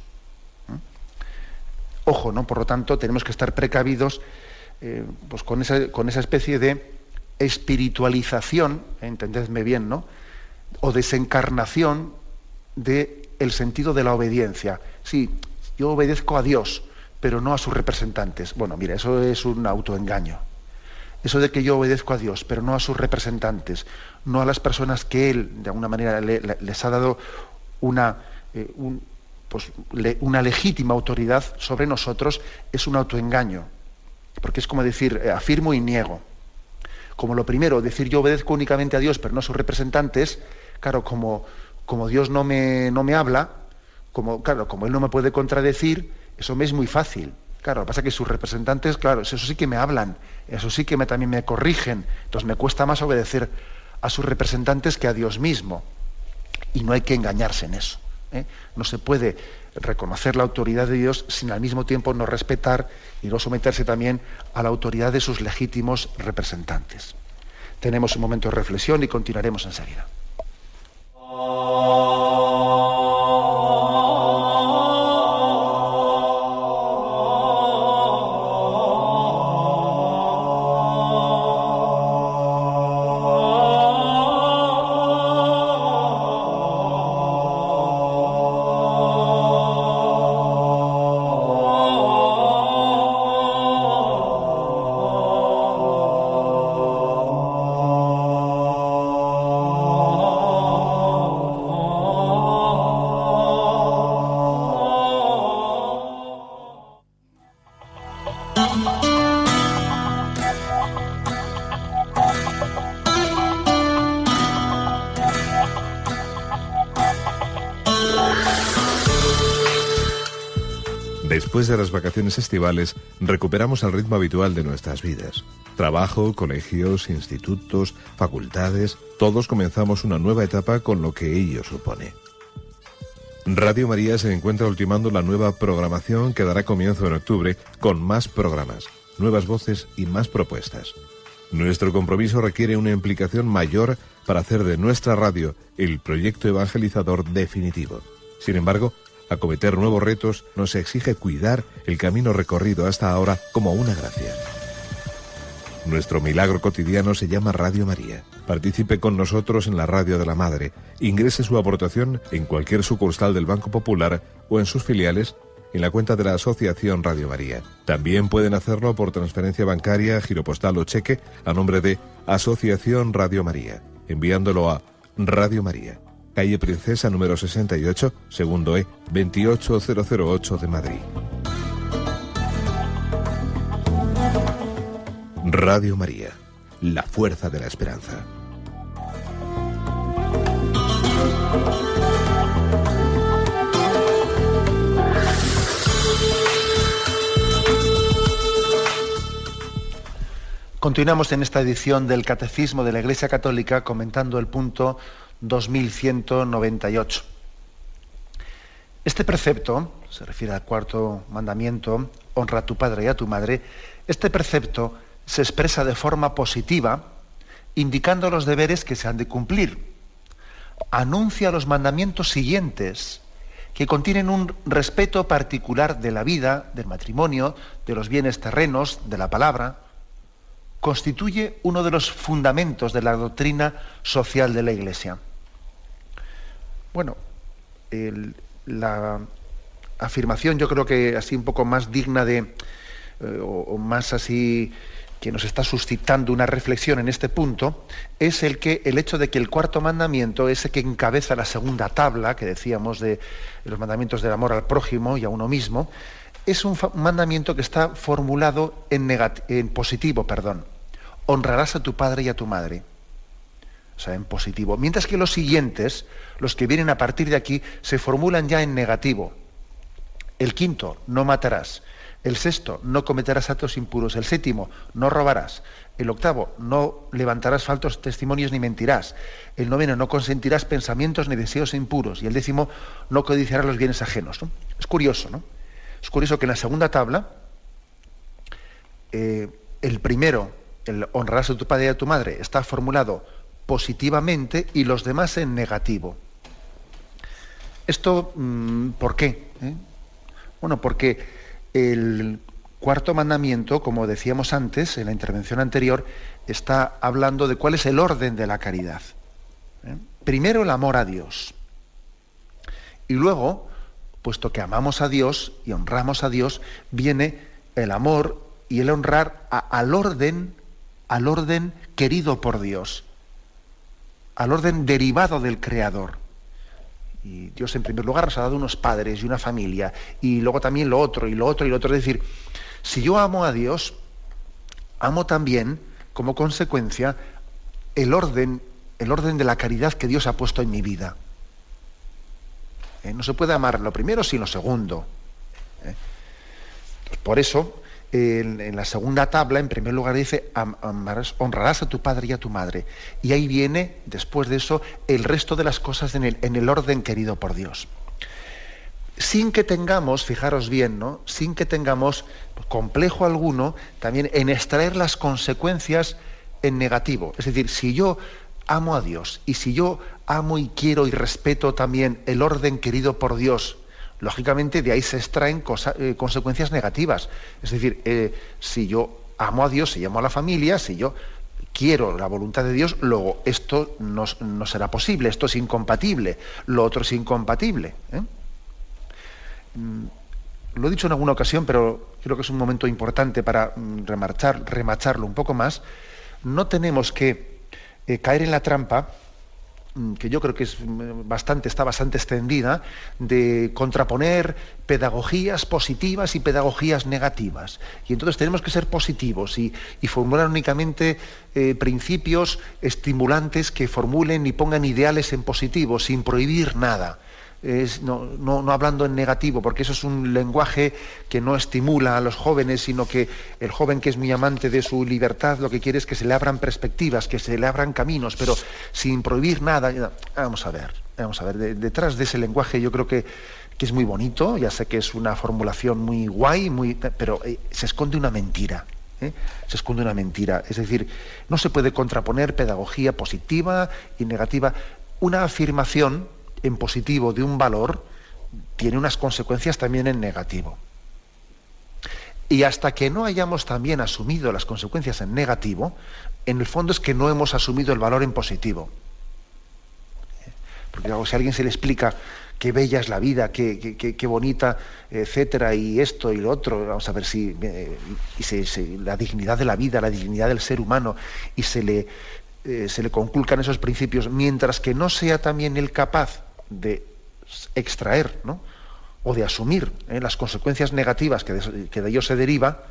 Ojo, ¿no? Por lo tanto, tenemos que estar precavidos pues con esa especie de espiritualización, entendedme bien, ¿no? O desencarnación del sentido de la obediencia. Sí, yo obedezco a Dios, pero no a sus representantes. Bueno, mira, eso es un autoengaño. Eso de que yo obedezco a Dios, pero no a sus representantes, no a las personas que Él, de alguna manera, les ha dado una legítima autoridad sobre nosotros, es un autoengaño. Porque es como decir, afirmo y niego. Como lo primero, decir yo obedezco únicamente a Dios, pero no a sus representantes, claro, como Dios no me habla, como Él no me puede contradecir, eso me es muy fácil. Claro, lo que pasa es que sus representantes, claro, eso sí que me hablan, eso sí que también me corrigen, entonces me cuesta más obedecer a sus representantes que a Dios mismo. Y no hay que engañarse en eso, ¿eh? No se puede reconocer la autoridad de Dios sin al mismo tiempo no respetar y no someterse también a la autoridad de sus legítimos representantes. Tenemos un momento de reflexión y continuaremos enseguida. Después de las vacaciones estivales, recuperamos el ritmo habitual de nuestras vidas. Trabajo, colegios, institutos, facultades, todos comenzamos una nueva etapa con lo que ello supone. Radio María se encuentra ultimando la nueva programación que dará comienzo en octubre con más programas, nuevas voces y más propuestas. Nuestro compromiso requiere una implicación mayor para hacer de nuestra radio el proyecto evangelizador definitivo. Sin embargo, acometer nuevos retos nos exige cuidar el camino recorrido hasta ahora como una gracia. Nuestro milagro cotidiano se llama Radio María. Participe con nosotros en la radio de la Madre. Ingrese su aportación en cualquier sucursal del Banco Popular o en sus filiales en la cuenta de la Asociación Radio María. También pueden hacerlo por transferencia bancaria, giro postal o cheque a nombre de Asociación Radio María, enviándolo a Radio María, calle Princesa número 68, segundo E, 28008 de Madrid. Radio María, la fuerza de la esperanza. Continuamos en esta edición del Catecismo de la Iglesia Católica comentando el punto 2198. Este precepto, se refiere al cuarto mandamiento, honra a tu padre y a tu madre, este precepto se expresa de forma positiva, indicando los deberes que se han de cumplir. Anuncia los mandamientos siguientes, que contienen un respeto particular de la vida, del matrimonio, de los bienes terrenos, de la palabra. Constituye uno de los fundamentos de la doctrina social de la Iglesia. Bueno, la afirmación yo creo que así un poco más digna de, o más así que nos está suscitando una reflexión en este punto, es el hecho de que el cuarto mandamiento, ese que encabeza la segunda tabla, que decíamos de los mandamientos del amor al prójimo y a uno mismo, es un mandamiento que está formulado en positivo, perdón. Honrarás a tu padre y a tu madre. O sea, en positivo. Mientras que los siguientes, los que vienen a partir de aquí, se formulan ya en negativo. El quinto, no matarás. El sexto, no cometerás actos impuros. El séptimo, no robarás. El octavo, no levantarás falsos testimonios ni mentirás. El noveno, no consentirás pensamientos ni deseos impuros. Y el décimo, no codiciarás los bienes ajenos, ¿no? Es curioso, ¿no? Es curioso que en la segunda tabla, el primero, el honrarás a tu padre y a tu madre, está formulado positivamente y los demás en negativo. ¿Esto por qué? Bueno, porque el cuarto mandamiento, como decíamos antes, en la intervención anterior, está hablando de cuál es el orden de la caridad. Primero el amor a Dios. Y luego, puesto que amamos a Dios y honramos a Dios, viene el amor y el honrar al orden querido por Dios, al orden derivado del Creador. Y Dios en primer lugar nos ha dado unos padres y una familia, y luego también lo otro, y lo otro, y lo otro. Es decir, si yo amo a Dios, amo también, como consecuencia, el orden de la caridad que Dios ha puesto en mi vida. No se puede amar lo primero sin lo segundo. Por eso, en la segunda tabla, en primer lugar dice, honrarás a tu padre y a tu madre. Y ahí viene, después de eso, el resto de las cosas en el orden querido por Dios. Sin que tengamos, fijaros bien, ¿no? Sin que tengamos complejo alguno también en extraer las consecuencias en negativo. Es decir, si yo amo a Dios y si yo amo y quiero y respeto también el orden querido por Dios, lógicamente de ahí se extraen consecuencias negativas. Es decir, si yo amo a Dios, si amo a la familia, si yo quiero la voluntad de Dios, luego esto no será posible, esto es incompatible, lo otro es incompatible. Lo he dicho en alguna ocasión, pero creo que es un momento importante para remacharlo un poco más. No tenemos que caer en la trampa, que yo creo que está bastante extendida, de contraponer pedagogías positivas y pedagogías negativas. Y entonces tenemos que ser positivos y formular únicamente principios estimulantes que formulen y pongan ideales en positivo, sin prohibir nada. No hablando en negativo, porque eso es un lenguaje que no estimula a los jóvenes, sino que el joven, que es muy amante de su libertad, lo que quiere es que se le abran perspectivas, que se le abran caminos, pero sin prohibir nada. Vamos a ver, detrás de ese lenguaje yo creo que es muy bonito, ya sé que es una formulación muy guay, pero se esconde una mentira. Se esconde una mentira. Es decir, no se puede contraponer pedagogía positiva y negativa. Una afirmación en positivo de un valor tiene unas consecuencias también en negativo. Y hasta que no hayamos también asumido las consecuencias en negativo, en el fondo es que no hemos asumido el valor en positivo. Porque si a alguien se le explica qué bella es la vida, qué bonita, etcétera, y esto y lo otro, vamos a ver si la dignidad de la vida, la dignidad del ser humano, y se le conculcan esos principios, mientras que no sea también él capaz de extraer, ¿no?, o de asumir las consecuencias negativas que de ello se deriva,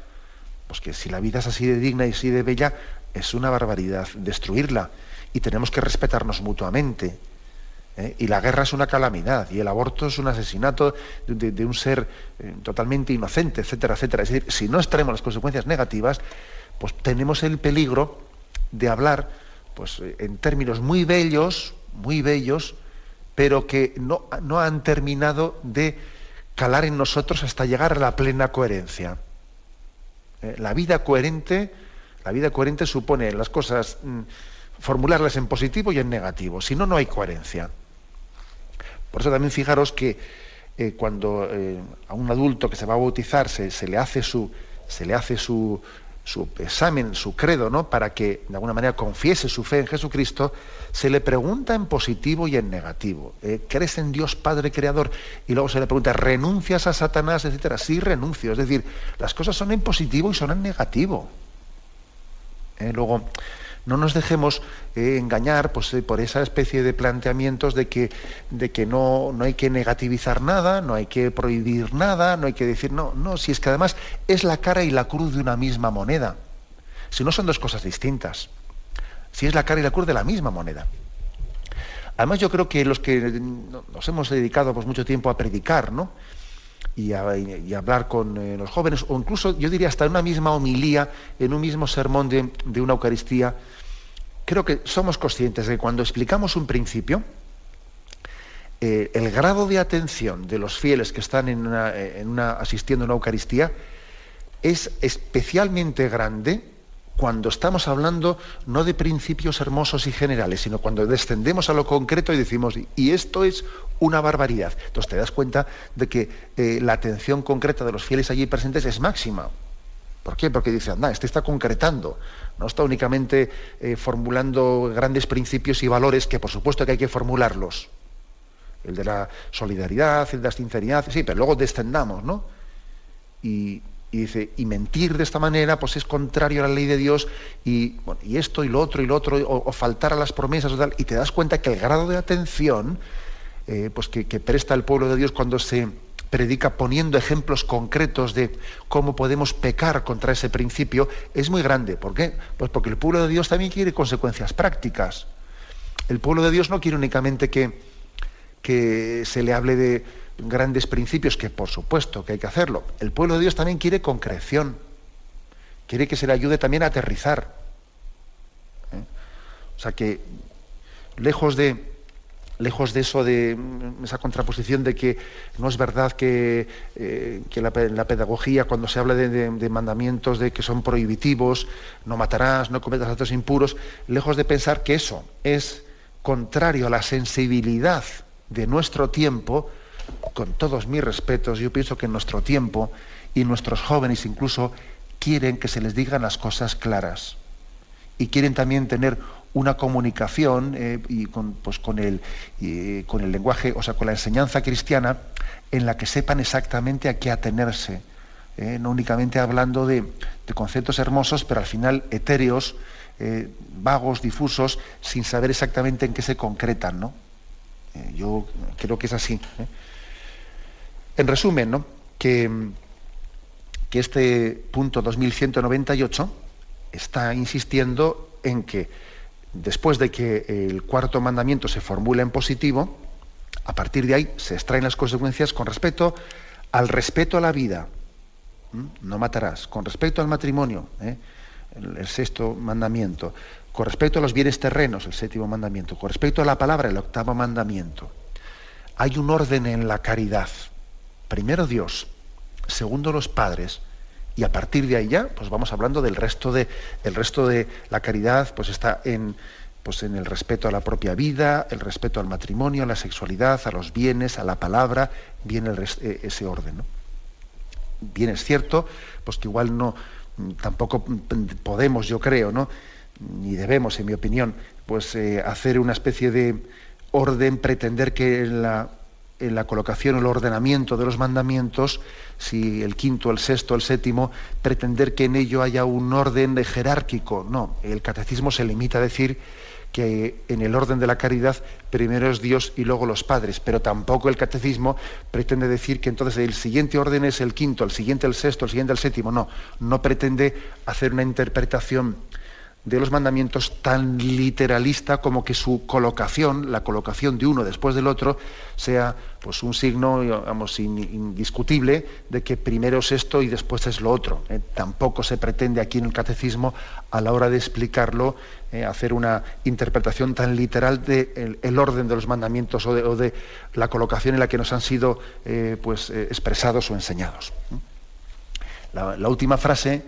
pues que si la vida es así de digna y así de bella, es una barbaridad destruirla, y tenemos que respetarnos mutuamente. Y la guerra es una calamidad, y el aborto es un asesinato de un ser totalmente inocente, etcétera, etcétera. Es decir, si no extraemos las consecuencias negativas, pues tenemos el peligro de hablar, pues, en términos muy bellos, pero que no han terminado de calar en nosotros hasta llegar a la plena coherencia. La vida coherente supone las cosas, formularlas en positivo y en negativo. Si no, no hay coherencia. Por eso también fijaros que cuando a un adulto que se va a bautizar se le hace su examen, su credo, ¿no?, para que de alguna manera confiese su fe en Jesucristo, se le pregunta en positivo y en negativo. ¿Crees en Dios Padre Creador? Y luego se le pregunta, ¿renuncias a Satanás, etcétera? Sí, renuncio. Es decir, las cosas son en positivo y son en negativo. Luego, no nos dejemos engañar por esa especie de planteamientos de que no hay que negativizar nada, no hay que prohibir nada, no hay que decir no, si es que además es la cara y la cruz de una misma moneda. Si no son dos cosas distintas, si es la cara y la cruz de la misma moneda. Además, yo creo que los que nos hemos dedicado pues mucho tiempo a predicar, ¿no? y a hablar con los jóvenes, o incluso yo diría hasta en una misma homilía, en un mismo sermón de una Eucaristía, creo que somos conscientes de que cuando explicamos un principio, el grado de atención de los fieles que están asistiendo a una Eucaristía es especialmente grande cuando estamos hablando no de principios hermosos y generales, sino cuando descendemos a lo concreto y decimos, y esto es una barbaridad. Entonces te das cuenta de que la atención concreta de los fieles allí presentes es máxima. ¿Por qué? Porque dice, anda, este está concretando, no está únicamente formulando grandes principios y valores, que por supuesto que hay que formularlos. El de la solidaridad, el de la sinceridad, sí, pero luego descendamos, ¿no? Y dice, y mentir de esta manera pues es contrario a la ley de Dios, y esto y lo otro, o faltar a las promesas o tal, y te das cuenta que el grado de atención pues que presta el pueblo de Dios cuando se predica poniendo ejemplos concretos de cómo podemos pecar contra ese principio es muy grande. ¿Por qué? Pues porque el pueblo de Dios también quiere consecuencias prácticas. El pueblo de Dios no quiere únicamente que se le hable de grandes principios, que por supuesto que hay que hacerlo. El pueblo de Dios también quiere concreción, quiere que se le ayude también a aterrizar. O sea que lejos de eso, de esa contraposición de que no es verdad que la pedagogía, cuando se habla de mandamientos de que son prohibitivos, no matarás, no cometas actos impuros, lejos de pensar que eso es contrario a la sensibilidad de nuestro tiempo, con todos mis respetos, yo pienso que en nuestro tiempo y nuestros jóvenes incluso quieren que se les digan las cosas claras y quieren también tener una comunicación con el lenguaje, o sea, con la enseñanza cristiana, en la que sepan exactamente a qué atenerse, no únicamente hablando de conceptos hermosos, pero al final etéreos, vagos, difusos, sin saber exactamente en qué se concretan, ¿no? Yo creo que es así. En resumen, ¿no? que este punto 2198 está insistiendo en que después de que el cuarto mandamiento se formula en positivo, a partir de ahí se extraen las consecuencias con respecto al respeto a la vida, no matarás, con respecto al matrimonio, el sexto mandamiento, con respecto a los bienes terrenos, el séptimo mandamiento, con respecto a la palabra, el octavo mandamiento. Hay un orden en la caridad. Primero Dios, segundo los padres, y a partir de ahí ya pues vamos hablando del resto de la caridad, pues está en el respeto a la propia vida, el respeto al matrimonio, a la sexualidad, a los bienes, a la palabra, viene ese orden, ¿no? Bien es cierto, pues que igual tampoco podemos, yo creo, ¿no?, ni debemos, en mi opinión, pues hacer una especie de orden, pretender que en la colocación o el ordenamiento de los mandamientos, si el quinto, el sexto, el séptimo, pretender que en ello haya un orden jerárquico. No, el catecismo se limita a decir que en el orden de la caridad primero es Dios y luego los padres, pero tampoco el catecismo pretende decir que entonces el siguiente orden es el quinto, el siguiente el sexto, el siguiente el séptimo. No pretende hacer una interpretación de los mandamientos tan literalista como que su colocación, la colocación de uno después del otro, sea pues un signo, digamos, indiscutible de que primero es esto y después es lo otro. Tampoco se pretende aquí en el catecismo, a la hora de explicarlo, hacer una interpretación tan literal del orden de los mandamientos o de la colocación en la que nos han sido expresados o enseñados. La última frase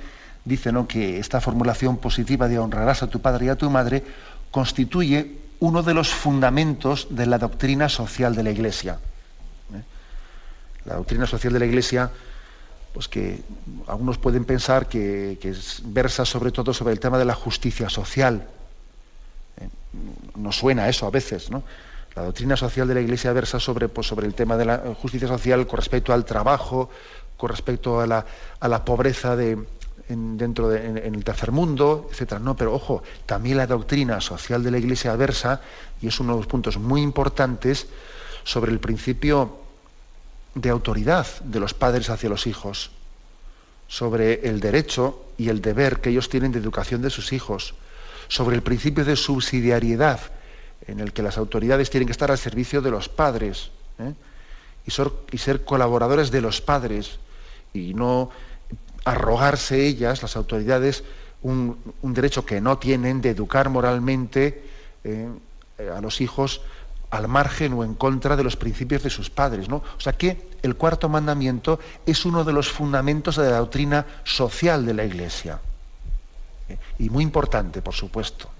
dice, ¿no?, que esta formulación positiva de honrarás a tu padre y a tu madre constituye uno de los fundamentos de la doctrina social de la Iglesia. La doctrina social de la Iglesia, pues que algunos pueden pensar que versa sobre todo sobre el tema de la justicia social. Nos suena eso a veces, ¿no? La doctrina social de la Iglesia versa sobre el tema de la justicia social con respecto al trabajo, con respecto a la pobreza en el tercer mundo, etcétera. No, pero ojo, también la doctrina social de la Iglesia versa, y es uno de los puntos muy importantes, sobre el principio de autoridad de los padres hacia los hijos, sobre el derecho y el deber que ellos tienen de educación de sus hijos, sobre el principio de subsidiariedad, en el que las autoridades tienen que estar al servicio de los padres, y ser colaboradores de los padres, y no arrogarse ellas, las autoridades, un derecho que no tienen de educar moralmente a los hijos al margen o en contra de los principios de sus padres, ¿no? O sea que el cuarto mandamiento es uno de los fundamentos de la doctrina social de la Iglesia. Y muy importante, por supuesto,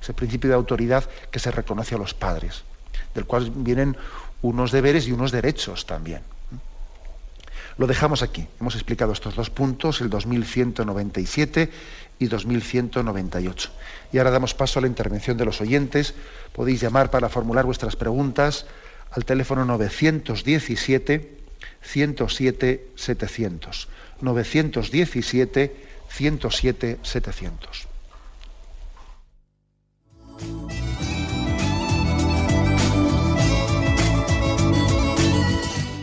ese principio de autoridad que se reconoce a los padres, del cual vienen unos deberes y unos derechos también. Lo dejamos aquí. Hemos explicado estos dos puntos, el 2197 y 2198. Y ahora damos paso a la intervención de los oyentes. Podéis llamar para formular vuestras preguntas al teléfono 917 107 700. 917 107 700.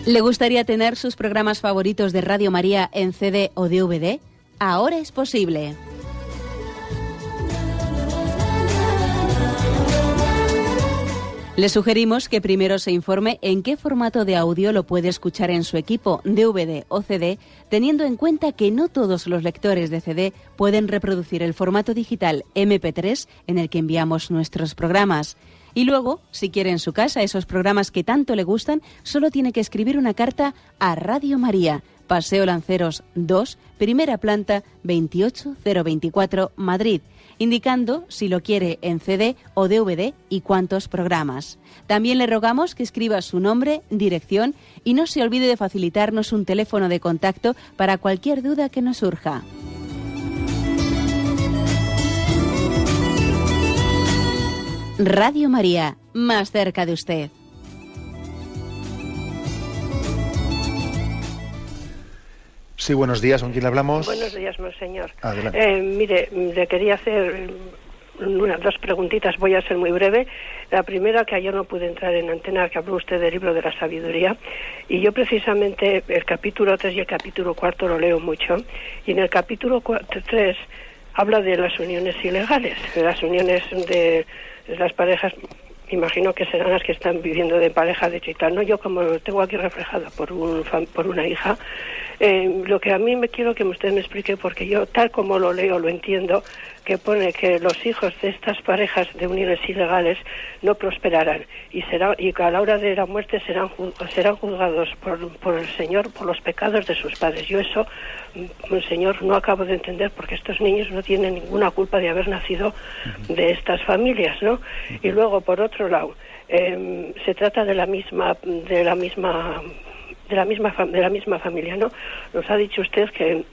¿Le gustaría tener sus programas favoritos de Radio María en CD o DVD? Ahora es posible. Le sugerimos que primero se informe en qué formato de audio lo puede escuchar en su equipo, DVD o CD, teniendo en cuenta que no todos los lectores de CD pueden reproducir el formato digital MP3 en el que enviamos nuestros programas. Y luego, si quiere en su casa esos programas que tanto le gustan, solo tiene que escribir una carta a Radio María, Paseo Lanceros 2, primera planta, 28024, Madrid, indicando si lo quiere en CD o DVD y cuántos programas. También le rogamos que escriba su nombre, dirección y no se olvide de facilitarnos un teléfono de contacto para cualquier duda que nos surja. Radio María, más cerca de usted. Sí, buenos días, ¿con quién hablamos? Buenos días, monseñor. Adelante. Mire, le quería hacer dos preguntitas, voy a ser muy breve. La primera, que ayer no pude entrar en antena, que habló usted del libro de la sabiduría, y yo precisamente el capítulo 3 y el capítulo 4 lo leo mucho, y en el capítulo 3 habla de las uniones ilegales, de las uniones de las parejas, imagino que serán las que están viviendo de pareja de hecho y tal, ¿no? Yo, como lo tengo aquí reflejado por una hija, lo que a mí me quiero que usted me explique, porque yo, tal como lo leo, lo entiendo, que pone que los hijos de estas parejas de uniones ilegales no prosperarán y que a la hora de la muerte serán juzgados por el Señor por los pecados de sus padres. Yo eso, Señor, no acabo de entender, porque estos niños no tienen ninguna culpa de haber nacido de estas familias, ¿no? Y luego, por otro lado, se trata de la misma familia, ¿no? Nos ha dicho usted que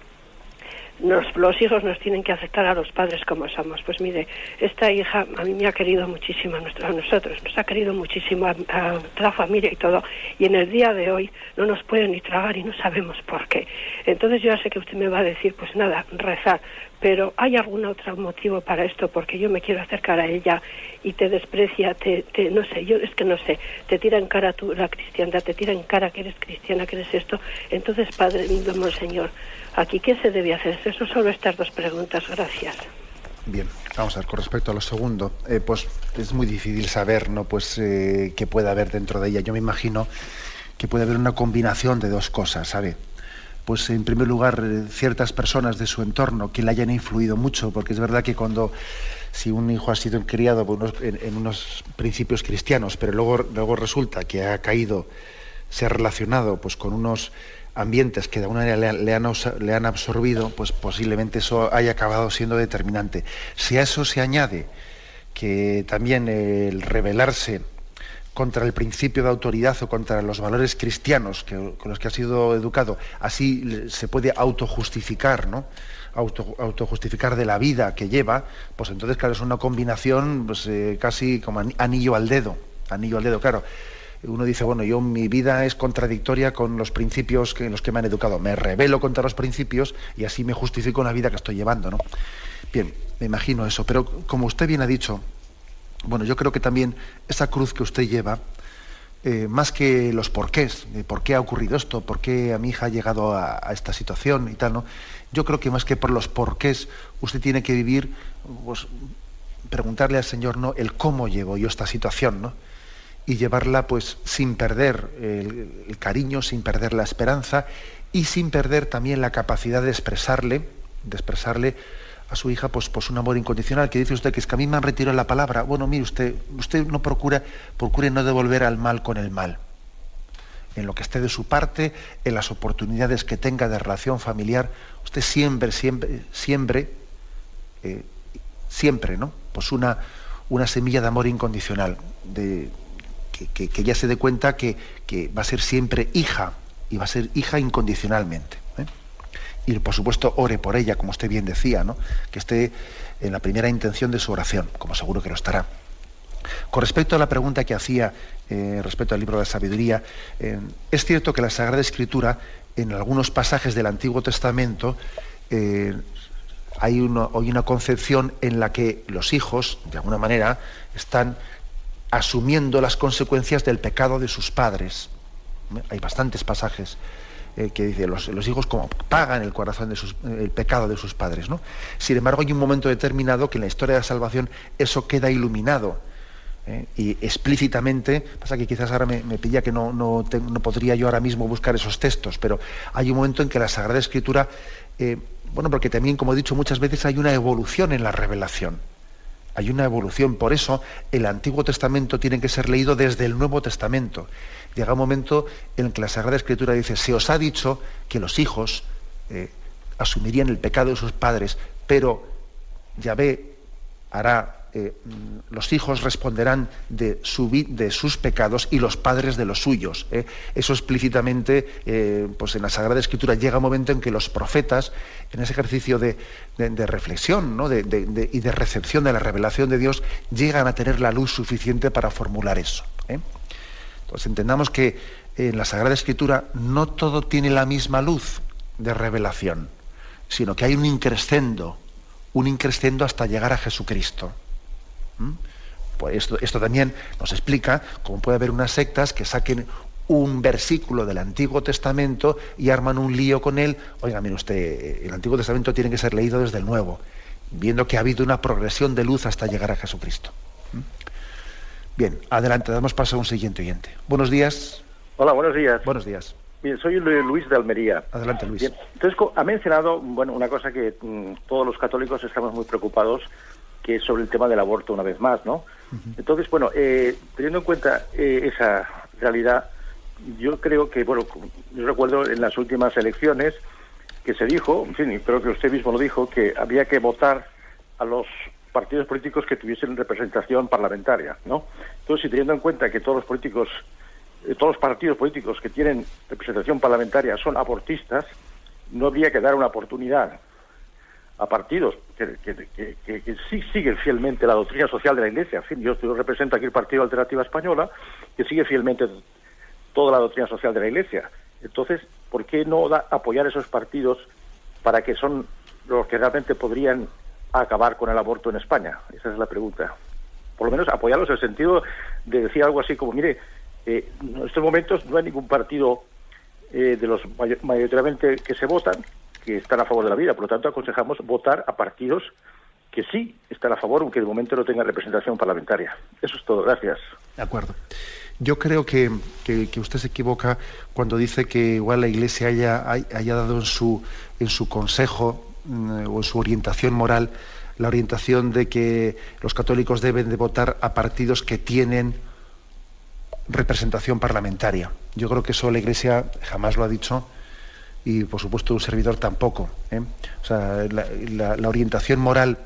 los hijos nos tienen que aceptar a los padres como somos. Pues mire, esta hija a mí me ha querido muchísimo, a nosotros, nos ha querido muchísimo, a la familia y todo, y en el día de hoy no nos puede ni tragar y no sabemos por qué. Entonces yo ya sé que usted me va a decir, pues nada, rezar, pero ¿hay algún otro motivo para esto? Porque yo me quiero acercar a ella y te desprecia, no sé, yo es que no sé, te tira en cara la cristiandad, te tira en cara que eres cristiana, que eres esto. Entonces, Padre, Monseñor, aquí, ¿qué se debe hacer? Eso solo estas dos preguntas, gracias. Bien, vamos a ver, con respecto a lo segundo, pues es muy difícil saber, ¿no? Pues qué puede haber dentro de ella. Yo me imagino que puede haber una combinación de dos cosas, ¿sabe? Pues en primer lugar, ciertas personas de su entorno que le hayan influido mucho, porque es verdad que si un hijo ha sido criado en unos principios cristianos, pero luego resulta que ha caído, se ha relacionado pues con unos ambientes que de alguna manera le han absorbido, pues posiblemente eso haya acabado siendo determinante. Si a eso se añade que también el rebelarse contra el principio de autoridad o contra los valores cristianos con los que ha sido educado, así se puede autojustificar, ¿no? Autojustificar de la vida que lleva, pues entonces, claro, es una combinación pues, casi como anillo al dedo, claro. uno dice, bueno, mi vida es contradictoria con los principios en los que me han educado. Me rebelo contra los principios y así me justifico la vida que estoy llevando, ¿no? Bien, me imagino eso. Pero como usted bien ha dicho, bueno, yo creo que también esa cruz que usted lleva, más que los porqués, de por qué ha ocurrido esto, por qué a mi hija ha llegado a esta situación y tal, ¿no? Yo creo que más que por los porqués, usted tiene que vivir, pues, preguntarle al Señor, ¿no?, el cómo llevo yo esta situación, ¿no? Y llevarla, pues, sin perder el cariño, sin perder la esperanza y sin perder también la capacidad de expresarle a su hija, pues un amor incondicional, que dice usted que es que a mí me han retirado la palabra. Bueno, mire, usted no procure no devolver al mal con el mal. En lo que esté de su parte, en las oportunidades que tenga de relación familiar, usted siempre, ¿no?, pues una semilla de amor incondicional, que ella se dé cuenta que va a ser siempre hija, y va a ser hija incondicionalmente. Y por supuesto ore por ella, como usted bien decía, ¿no?, que esté en la primera intención de su oración, como seguro que lo estará. Con respecto a la pregunta que hacía respecto al libro de la sabiduría, es cierto que la Sagrada Escritura, en algunos pasajes del Antiguo Testamento, hay una concepción en la que los hijos, de alguna manera, están asumiendo las consecuencias del pecado de sus padres. Hay bastantes pasajes que dice los hijos como pagan el pecado de sus padres, ¿no? Sin embargo, hay un momento determinado que en la historia de la salvación eso queda iluminado, y explícitamente. Pasa que quizás ahora me pilla que no podría yo ahora mismo buscar esos textos, pero hay un momento en que la Sagrada Escritura, porque también, como he dicho muchas veces, hay una evolución en la revelación. Hay una evolución, por eso el Antiguo Testamento tiene que ser leído desde el Nuevo Testamento. Llega un momento en el que la Sagrada Escritura dice: se os ha dicho que los hijos asumirían el pecado de sus padres, pero Yahvé hará, los hijos responderán de sus pecados y los padres de los suyos. Eso explícitamente, pues en la Sagrada Escritura llega un momento en que los profetas, en ese ejercicio de reflexión, ¿no?, y de recepción de la revelación de Dios, llegan a tener la luz suficiente para formular eso. Entonces entendamos que en la Sagrada Escritura no todo tiene la misma luz de revelación, sino que hay un increscendo hasta llegar a Jesucristo. Pues esto también nos explica cómo puede haber unas sectas que saquen un versículo del Antiguo Testamento y arman un lío con él. Oiga, mire usted, el Antiguo Testamento tiene que ser leído desde el Nuevo, viendo que ha habido una progresión de luz hasta llegar a Jesucristo. Bien, adelante, damos paso a un siguiente oyente. Buenos días. Hola, buenos días. Buenos días. Bien, soy Luis de Almería. Adelante, Luis. Bien, entonces, ha mencionado, una cosa que todos los católicos estamos muy preocupados, que es sobre el tema del aborto, una vez más, ¿no? Uh-huh. Entonces, teniendo en cuenta esa realidad, yo creo que, yo recuerdo en las últimas elecciones que se dijo, en fin, y creo que usted mismo lo dijo, que había que votar a los partidos políticos que tuviesen representación parlamentaria, ¿no? Entonces, si teniendo en cuenta que todos los partidos políticos que tienen representación parlamentaria son abortistas, no habría que dar una oportunidad a partidos que sí siguen fielmente la doctrina social de la Iglesia. En fin, yo represento aquí el Partido Alternativa Española, que sigue fielmente toda la doctrina social de la Iglesia. Entonces, ¿por qué no apoyar esos partidos para que son los que realmente podrían acabar con el aborto en España? Esa es la pregunta. Por lo menos apoyarlos en el sentido de decir algo así como, mire, en estos momentos no hay ningún partido de los mayoritariamente que se votan que están a favor de la vida. Por lo tanto, aconsejamos votar a partidos que sí están a favor, aunque de momento no tengan representación parlamentaria. Eso es todo. Gracias. De acuerdo. Yo creo que usted se equivoca cuando dice que igual la Iglesia haya dado en su consejo o en su orientación moral la orientación de que los católicos deben de votar a partidos que tienen representación parlamentaria. Yo creo que eso la Iglesia jamás lo ha dicho, y por supuesto un servidor tampoco. O sea, la orientación moral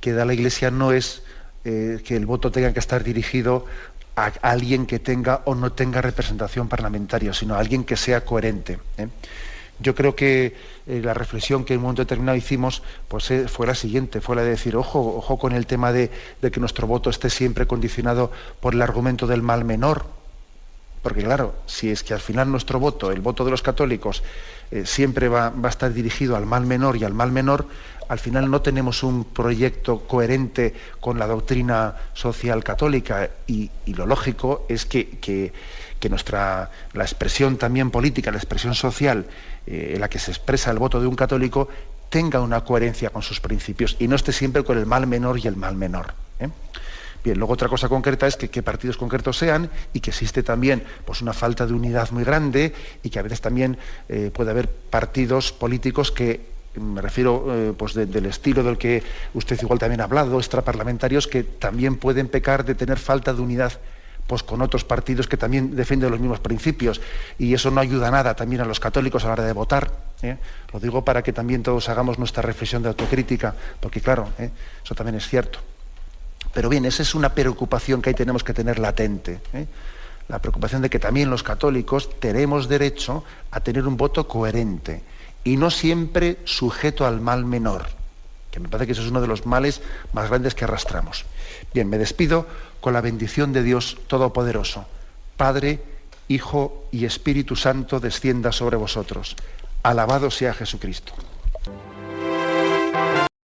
que da la Iglesia no es que el voto tenga que estar dirigido a alguien que tenga o no tenga representación parlamentaria, sino a alguien que sea coherente. Yo creo que la reflexión que en un momento determinado hicimos fue la siguiente, fue la de decir, ojo con el tema de que nuestro voto esté siempre condicionado por el argumento del mal menor, Porque claro, si es que al final nuestro voto, el voto de los católicos, siempre va a estar dirigido al mal menor y al mal menor, al final no tenemos un proyecto coherente con la doctrina social católica, y lo lógico es que la expresión también política, la expresión social en la que se expresa el voto de un católico, tenga una coherencia con sus principios y no esté siempre con el mal menor y el mal menor. Bien, luego otra cosa concreta es que qué partidos concretos sean, y que existe también pues una falta de unidad muy grande, y que a veces también puede haber partidos políticos que, me refiero pues del estilo del que usted igual también ha hablado, extraparlamentarios, que también pueden pecar de tener falta de unidad pues con otros partidos que también defienden los mismos principios, y eso no ayuda nada también a los católicos a la hora de votar. Lo digo para que también todos hagamos nuestra reflexión de autocrítica, porque claro, eso también es cierto. Pero bien, esa es una preocupación que ahí tenemos que tener latente, la preocupación de que también los católicos tenemos derecho a tener un voto coherente y no siempre sujeto al mal menor, que me parece que eso es uno de los males más grandes que arrastramos. Bien, me despido con la bendición de Dios Todopoderoso. Padre, Hijo y Espíritu Santo, descienda sobre vosotros. Alabado sea Jesucristo.